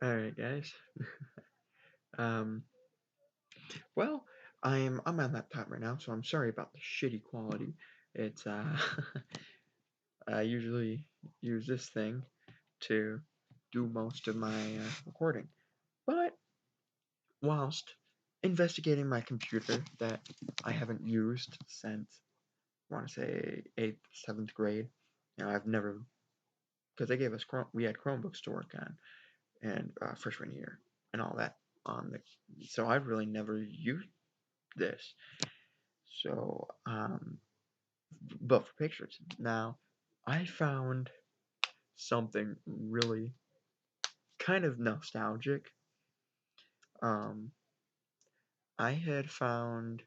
All right, guys. Um, well, I'm on laptop right now, so I'm sorry about the shitty quality. It's I usually use this thing to do most of my recording, but whilst investigating my computer that I haven't used since I want to say eighth, seventh grade, I've never because they gave us we had Chromebooks to work on and freshman year and all that on the so I've really never used this. So, but for pictures. Now, I found something really kind of nostalgic. Um, I had found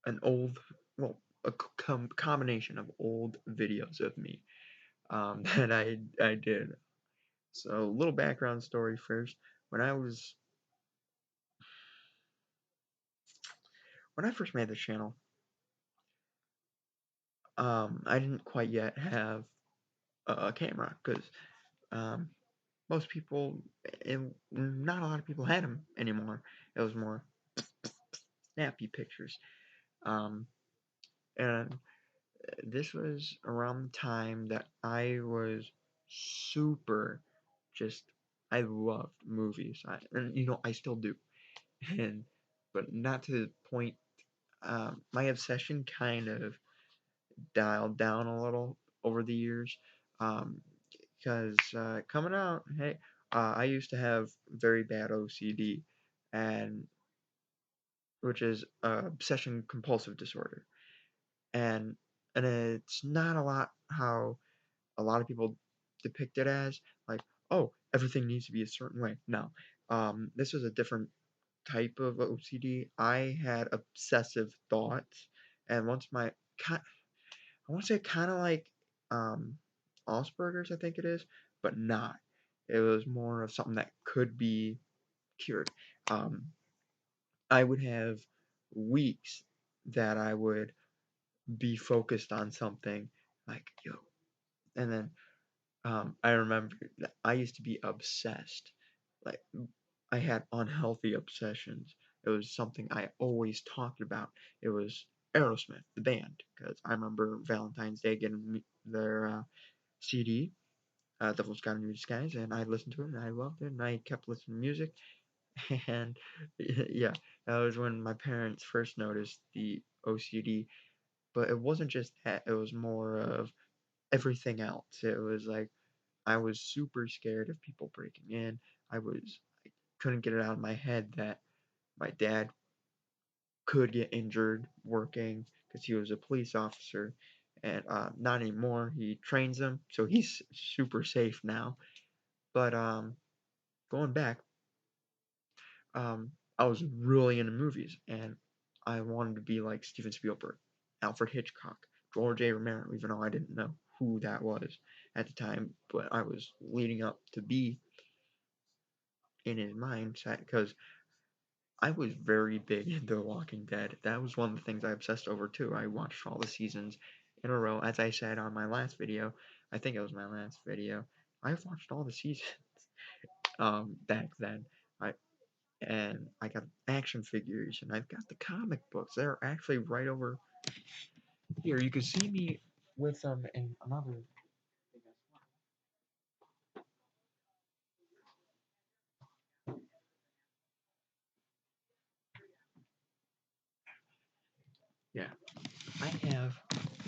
an old, well, a combination of old videos of me that I did. So, a little background story first. When I was when I first made this channel, I didn't quite yet have a camera because um, most people, and not a lot of people had them anymore. It was more snappy pictures. Um, and this was around the time that I was super just, I loved movies. And I still do. And, but not to the point, my obsession kind of dialed down a little over the years. Um, because coming out, hey, I used to have very bad OCD, and which is obsession compulsive disorder, and it's not a lot how a lot of people depict it as like, oh, everything needs to be a certain way. No, this was a different type of OCD. I had obsessive thoughts, and once I want to say kind of like um, Asperger's, I think it is, but not. It was more of something that could be cured. Um, I would have weeks that I would be focused on something like, yo, and then I remember that I used to be obsessed. Like, I had unhealthy obsessions. It was something I always talked about. It was Aerosmith, the band, because I remember Valentine's Day getting their CD, Devil's Got a New Disguise, and I listened to it and I loved it and I kept listening to music. And yeah, that was when my parents first noticed the OCD. But it wasn't just that, it was more of everything else. It was like I was super scared of people breaking in. I couldn't get it out of my head that my dad could get injured working because he was a police officer, and not anymore. He trains them, so he's super safe now. But going back, I was really into movies, and I wanted to be like Steven Spielberg, Alfred Hitchcock, George A. Romero, even though I didn't know who that was at the time, but I was leading up to be in his mindset because I was very big into The Walking Dead. That was one of the things I obsessed over too. I watched all the seasons in a row. As I said on my last video, I think it was my last video. I've watched all the seasons back then. I I got action figures and I've got the comic books. They're actually right over here. You can see me with them in another. Yeah, I have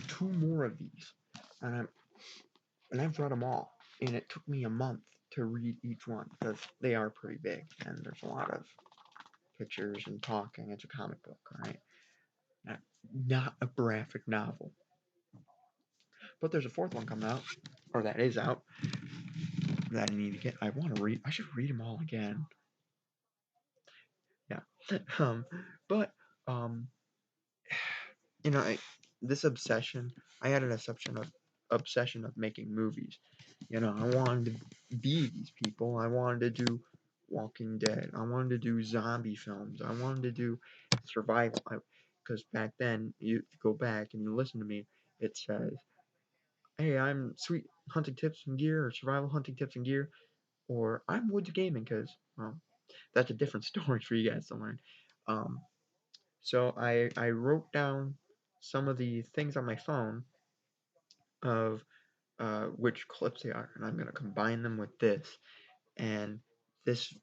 two more of these, and I've read them all, and it took me a month to read each one because they are pretty big and there's a lot of pictures and talking. It's a comic book, right? Not, not a graphic novel. But there's a fourth one coming out, or that is out, that I need to get. I want to read. I should read them all again. Yeah. um, but um, you know, this obsession. I had an obsession of making movies. I wanted to be these people. I wanted to do Walking Dead. I wanted to do zombie films. I wanted to do survival. Because back then, you go back and you listen to me, it says, "Hey, I'm Sweet Hunting Tips and Gear or Survival Hunting Tips and Gear." or I'm Woods Gaming, because, well, that's a different story for you guys to learn. Um, so I wrote down some of the things on my phone of which clips they are, and I'm gonna combine them with this, and this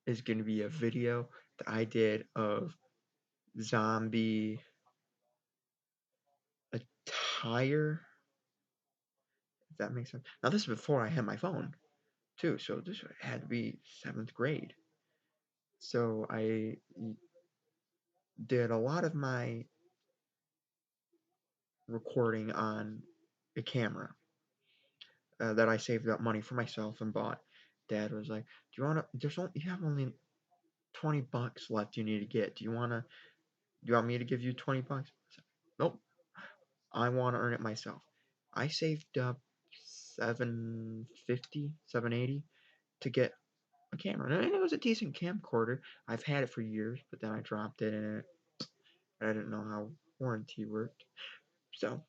is gonna be a video that I did of zombie attire. If that makes sense. Now this is before I had my phone too, so this had to be 7th grade. So I did a lot of my recording on a camera that I saved up money for myself and bought. Dad was like, "Do you wanna? You have only $20 left. You need to get. Do you want me to give you $20?" I said, "Nope. I want to earn it myself." I saved up 750, 780 to get a camera, and it was a decent camcorder. I've had it for years, but then I dropped it, and I didn't know how warranty worked. So,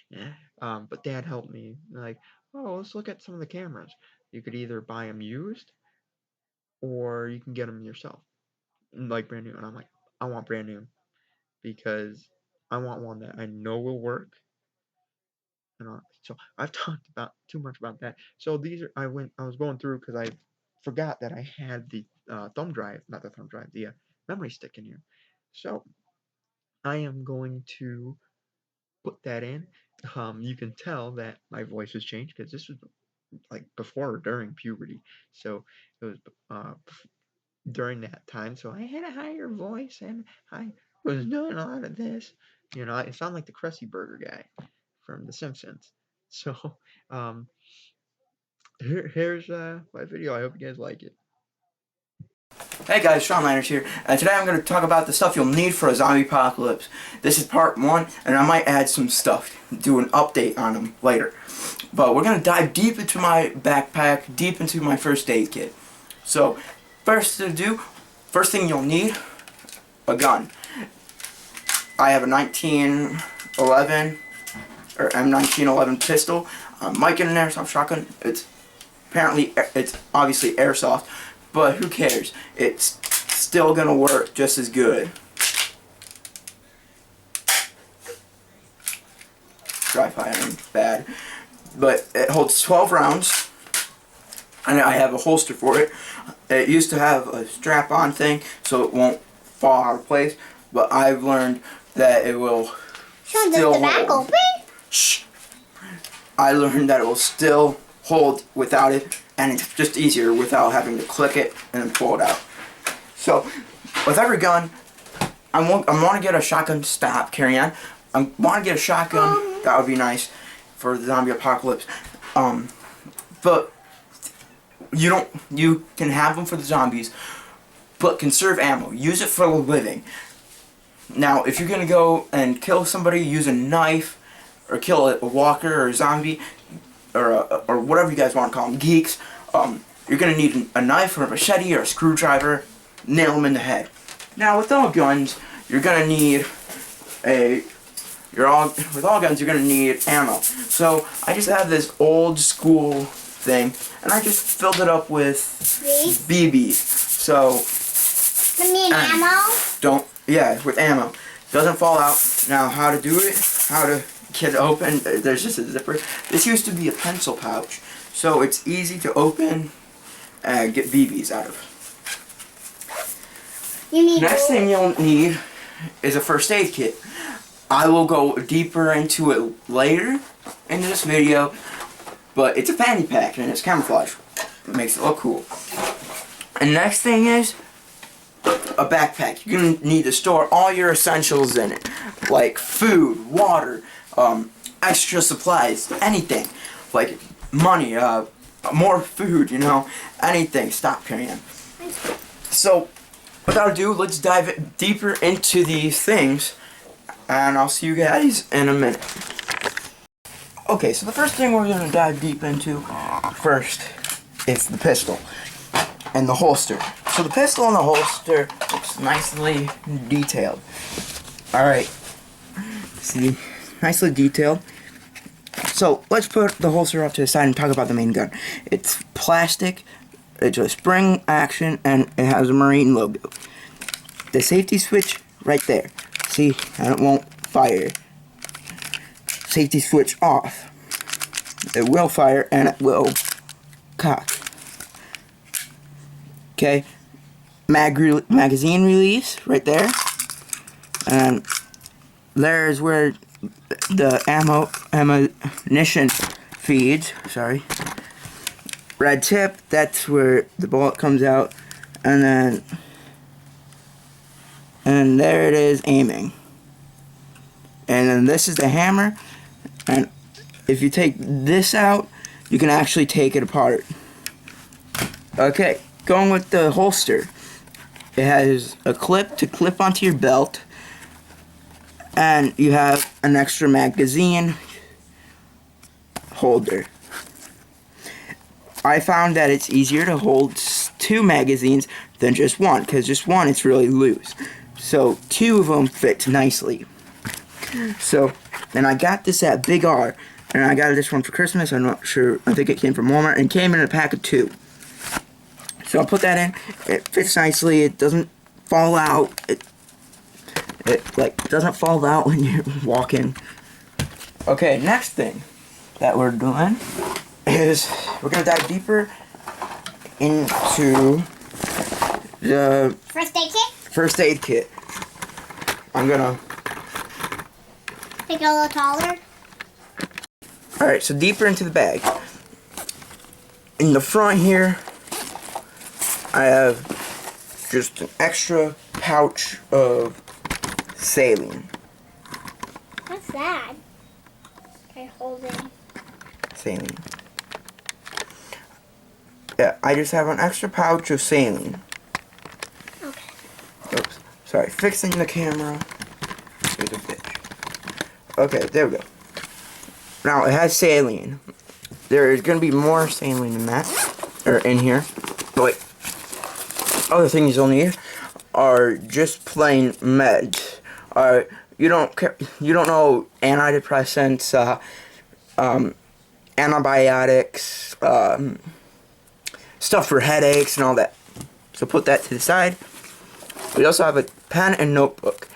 yeah. But Dad helped me. Like, oh, let's look at some of the cameras. You could either buy them used, or you can get them yourself, like brand new. And I'm like, I want brand new because I want one that I know will work. And so I've talked about too much about that. So these are I was going through because I forgot that I had the thumb drive, not the thumb drive, the memory stick in here. So I am going to put that in. You can tell that my voice has changed because this was like before or during puberty. So it was during that time. So I had a higher voice and I was doing a lot of this. I sound like the Krusty Burger guy from The Simpsons. So um, here's my video. I hope you guys like it. Hey guys, Sean Landers here, and today I'm going to talk about the stuff you'll need for a zombie apocalypse. This is part 1, and I might add some stuff, do an update on them later. But we're going to dive deep into my backpack, deep into my first aid kit. So, first thing you'll need, a gun. I have a 1911, or M1911 pistol, mic in an airsoft shotgun. It's obviously airsoft, but who cares? It's still gonna work just as good. Dry firing, bad. But it holds 12 rounds, and I have a holster for it. It used to have a strap-on thing, so it won't fall out of place, but I've learned that it will Sean, still does the back hold. open? Shh! I learned that it will still hold without it, and it's just easier without having to click it and then pull it out. So, with every gun, I want to get a shotgun. Stop, carry on. I want to get a shotgun. That would be nice for the zombie apocalypse. But you can have them for the zombies, but conserve ammo. Use it for the living. Now, if you're gonna go and kill somebody, use a knife, or kill a walker or a zombie, or whatever you guys want to call them, geeks. You're gonna need a knife or a machete or a screwdriver. Nail them in the head. Now, with all guns, you're gonna need with all guns, you're gonna need ammo. So I just have this old school thing, and I just filled it up with BBs. So You need ammo? with ammo. Doesn't fall out. Now, how to do it? How to get it open? There's just a zipper. This used to be a pencil pouch, so it's easy to open and get BBs out of. Next thing you'll need is a first aid kit. I will go deeper into it later in this video, but it's a fanny pack and it's camouflage. It makes it look cool. And next thing is a backpack. You're going to need to store all your essentials in it, like food, water, extra supplies, anything, like money, more food, anything. Stop carrying. So, without ado, let's dive deeper into these things, and I'll see you guys in a minute. Okay, so the first thing we're going to dive deep into first is the pistol and the holster. So the pistol and the holster looks nicely detailed. Alright, see, nicely detailed. So let's put the holster off to the side and talk about the main gun. It's plastic, It's a spring action and it has a Marine logo. The safety switch right there. See, and it won't fire. Safety switch off. It will fire and it will cock. Okay, magazine release right there. And there's where the ammunition feeds. Sorry. Red tip, that's where the bullet comes out. And there it is aiming. And then this is the hammer. And if you take this out, you can actually take it apart. Okay, going with the holster. It has a clip to clip onto your belt. And you have an extra magazine holder. I found that it's easier to hold 2 magazines than just one, because just one it's really loose. So 2 of them fit nicely. So, and I got this at Big R, and I got this one for Christmas. I'm not sure. I think it came from Walmart, and it came in a pack of 2. So I'll put that in. It fits nicely. It doesn't fall out. It like doesn't fall out when you're walking. Okay, next thing that we're doing is we're gonna dive deeper into the first aid kit. I'm gonna make it a little taller. Alright, so deeper into the bag. In the front here, I have just an extra pouch of saline. What's that? Okay, hold it. Saline. Yeah, I just have an extra pouch of saline. Okay. Oops. Sorry, fixing the camera. There's a bitch. Okay, there we go. Now, it has saline. There is going to be more saline in that. Or in here. But other things you'll need are just plain meds. You don't know antidepressants, antibiotics, stuff for headaches and all that. So put that to the side. We also have a pen and notebook.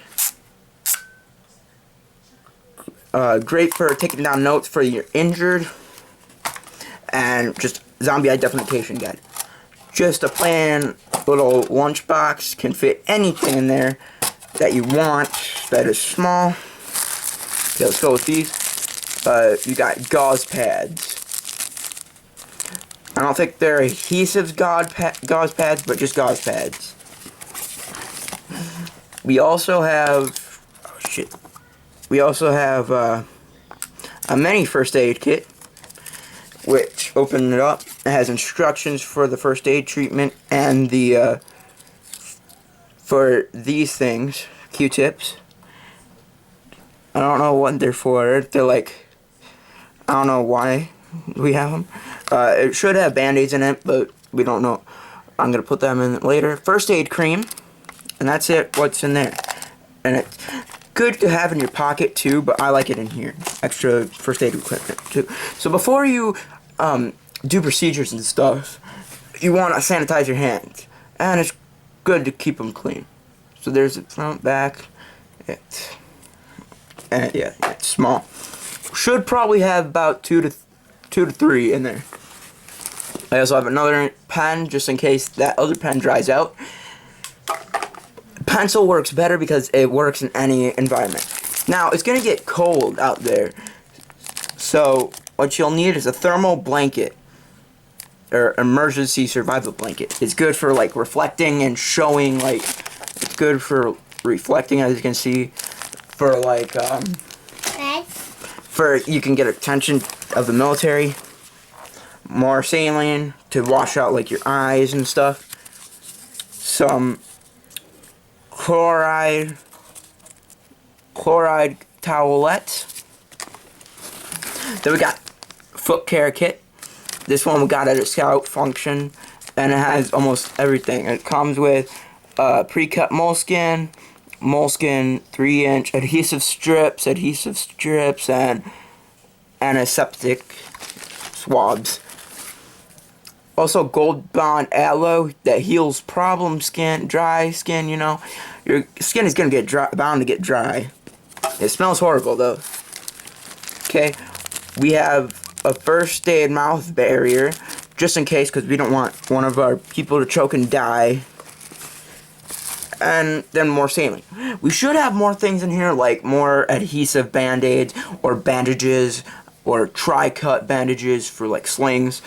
Great for taking down notes for your injured, and just zombie identification guide. Just a plain little lunchbox, can fit anything in there that you want that is small. Okay, let's go with these. You got gauze pads. I don't think they're adhesive gauze pads, but just gauze pads. We also have, we also have a mini first aid kit, which, open it up, it has instructions for the first aid treatment and the for these things, Q-tips. I don't know what they're for. They're like, I don't know why we have them. It should have band-aids in it, but we don't know. I'm gonna put them in later. First aid cream, and that's it. What's in there? And it's good to have in your pocket too, but I like it in here. Extra first aid equipment too. So before you do procedures and stuff, you want to sanitize your hands, and it's good to keep them clean. So there's the front, back. Yeah, it's small. Should probably have about two to three in there. I also have another pen just in case that other pen dries out. Pencil works better because it works in any environment. Now, it's going to get cold out there. So, what you'll need is a thermal blanket. Or emergency survival blanket. It's good for, like, reflecting and showing, like, it's good for reflecting, as you can see. For, like, for, you can get attention of the military. More saline to wash out, like, your eyes and stuff. Some chloride towelettes. Then we got foot care kit. This one we got at a Scout function, and it has almost everything. It comes with pre-cut moleskin 3-inch adhesive strips, and antiseptic swabs. Also, Gold Bond Aloe that heals problem skin, dry skin. You know, your skin is gonna get dry, bound to get dry. It smells horrible though. Okay, we have a first aid mouth barrier, just in case, because we don't want one of our people to choke and die. And then more saline. We should have more things in here, like more adhesive band-aids or bandages or tri-cut bandages for like slings.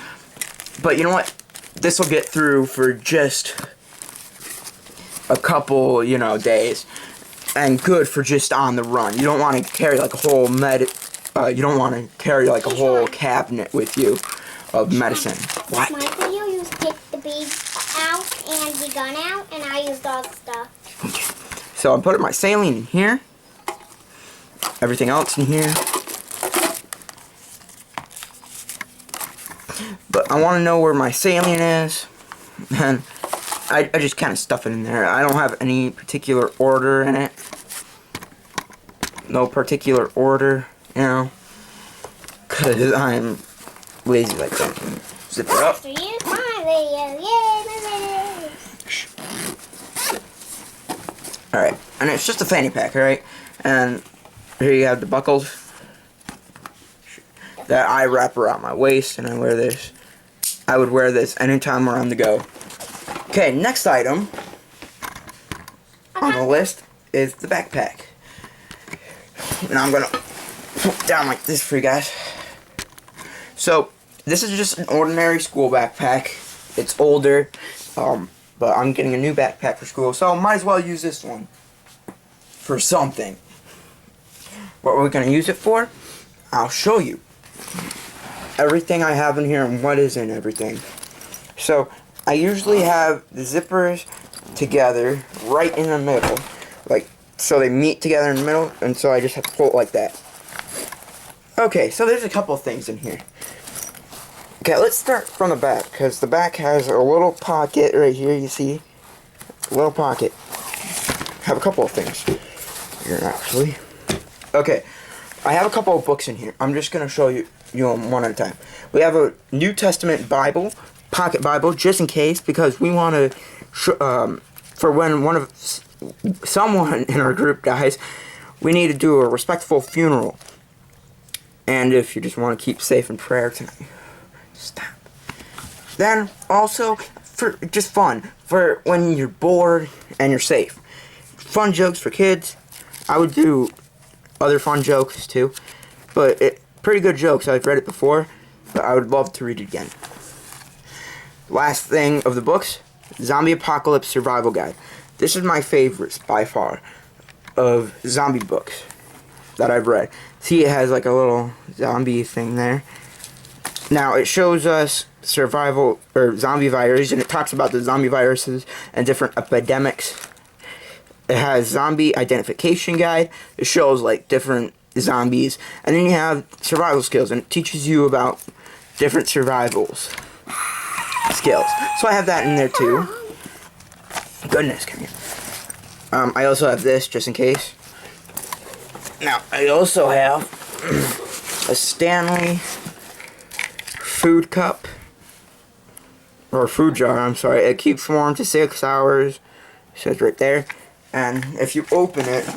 But you know what? This will get through for just a couple, you know, days. And good for just on the run. You don't want to carry like a whole you don't want to carry like a whole cabinet with you of medicine. What? My video, you take the bead out and the gun out, and I used all the stuff. Okay. So I'm putting my saline in here. Everything else in here. But I want to know where my saline is. And I just kind of stuff it in there. I don't have any particular order in it. No particular order, you know. Because I'm lazy like that. Zip it up. So use my video. Yay, my videos. Alright, and it's just a fanny pack, alright? And here you have the buckles that I wrap around my waist, and I wear this. I would wear this anytime we're on the go. Okay, next item on the list is the backpack. And I'm gonna put it down like this for you guys. So, this is just an ordinary school backpack. It's older, but I'm getting a new backpack for school, so I might as well use this one for something. What we're gonna use it for, I'll show you. Everything I have in here and what is in everything. So, I usually have the zippers together right in the middle. Like, so they meet together in the middle, and so I just have to pull it like that. Okay, so there's a couple of things in here. Okay, let's start from the back, because the back has a little pocket right here, you see? A little pocket. Have a couple of things here, actually. Okay, I have a couple of books in here. I'm just going to show you them one at a time. We have a New Testament Bible, pocket Bible, just in case, because we want to, for when someone in our group dies, we need to do a respectful funeral. And if you just want to keep safe in prayer tonight, stop. Then, also, for just fun, for when you're bored and you're safe. Fun jokes for kids. I would do other fun jokes too, but pretty good jokes. I've read it before, but I would love to read it again. Last thing of the books, Zombie Apocalypse Survival Guide. This is my favorite by far of zombie books that I've read. See, it has like a little zombie thing there. Now, it shows us survival, or zombie virus, and it talks about the zombie viruses and different epidemics. It has zombie identification guide. It shows like different zombies. And then you have survival skills, and it teaches you about different survivals skills. So I have that in there too. Goodness, come here. I also have this, just in case. Now, I also have a Stanley food cup. Or food jar, I'm sorry. It keeps warm to 6 hours. It says right there. And if you open it,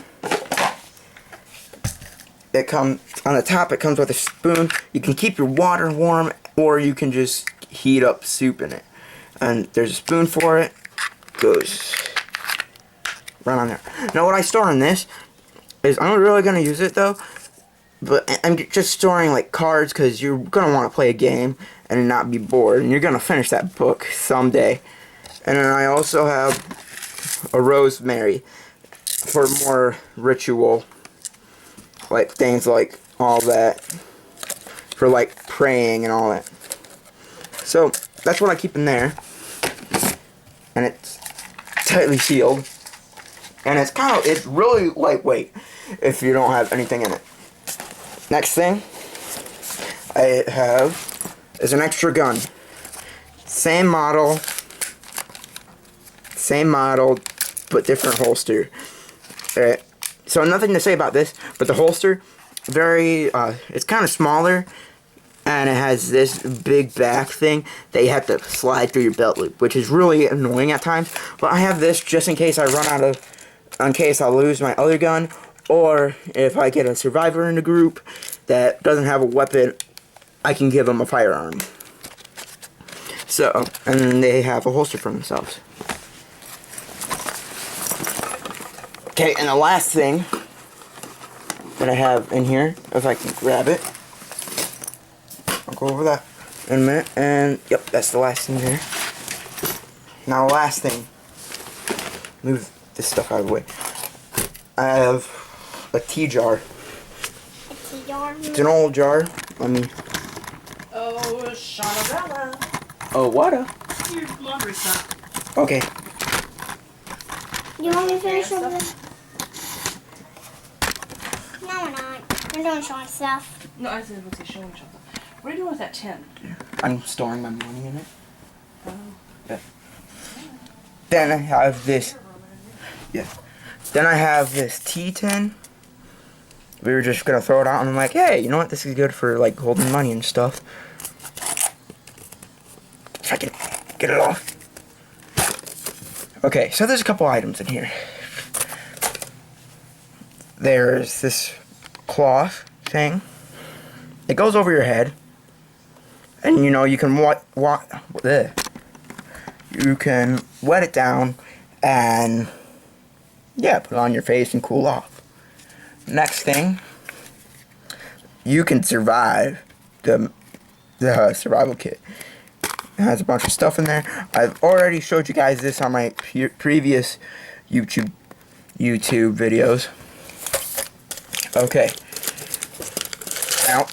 it comes, on the top it comes with a spoon. You can keep your water warm, or you can just heat up soup in it. And there's a spoon for it. Goes right on there. Now what I store in this is, I'm not really going to use it though, but I'm just storing like cards, because you're going to want to play a game and not be bored, and you're going to finish that book someday. And then I also have a rosemary for more ritual, like things like all that, for like praying and all that. So that's what I keep in there, and it's tightly sealed, and it's really lightweight if you don't have anything in it. Next thing I have is an extra gun. Same model, but different holster. So nothing to say about this, but the holster, it's kind of smaller, and it has this big back thing that you have to slide through your belt loop, which is really annoying at times. But I have this just in case I run out of, in case I lose my other gun, or if I get a survivor in the group that doesn't have a weapon, I can give them a firearm. So, and they have a holster for themselves. Okay, and the last thing that I have in here, if I can grab it, I'll go over that in a minute, and yep, that's the last thing there. Now, the last thing, move this stuff out of the way. I have a tea jar. A tea jar? It's an old jar. Let me. Oh, Shawnabella. Oh, water. Your laundry stuff. Okay. You want me to finish over there? No, we're not. We're doing showing stuff. No, I said, what's he showing something? What are you doing with that tin? I'm storing my money in it. Oh. Yeah. Then I have this. Yeah. Then I have this tea tin. We were just gonna throw it out, and I'm like, hey, you know what? This is good for like holding money and stuff. If I can get it off. Okay, so there's a couple items in here. There's this cloth thing. It goes over your head, and you know you can you can wet it down, and yeah, put it on your face and cool off. Next thing, you can survive the survival kit. It has a bunch of stuff in there. I've already showed you guys this on my previous YouTube videos. Okay. Now,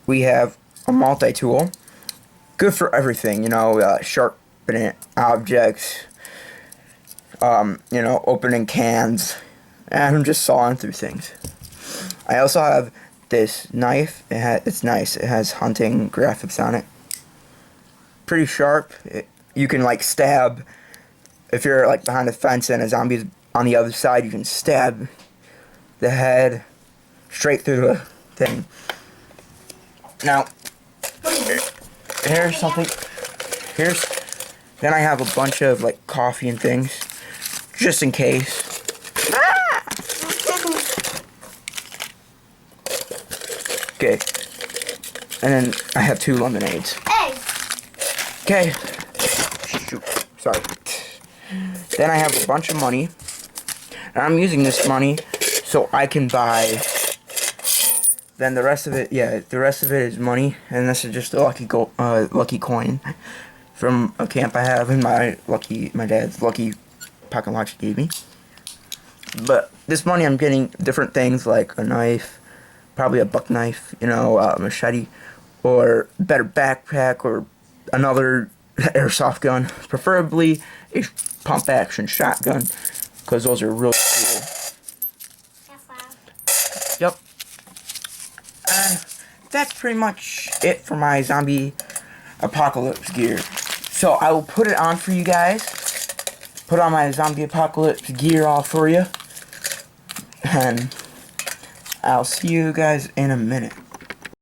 we have a multi-tool. Good for everything, you know, sharpening objects, you know, opening cans, and I'm just sawing through things. I also have this knife. It's nice. It has hunting graphics on it. Pretty sharp. You can like stab. If you're like behind a fence and a zombie's on the other side, you can stab the head straight through the thing. Now, here's something. Then I have a bunch of like coffee and things, just in case. Okay. And then I have 2 lemonades. Hey! Okay. Shoot. Sorry. Then I have a bunch of money. And I'm using this money so I can buy. Then the rest of it, yeah, the rest of it is money. And this is just a lucky coin from a camp I have in my dad's lucky pocket watch he gave me. But this money I'm getting different things like a knife, probably a buck knife, you know, a machete, or better backpack, or another airsoft gun, preferably a pump action shotgun, because those are really cool. Yep. That's pretty much it for my zombie apocalypse gear. So I will put it on for you guys. Put on my zombie apocalypse gear all for you. And I'll see you guys in a minute.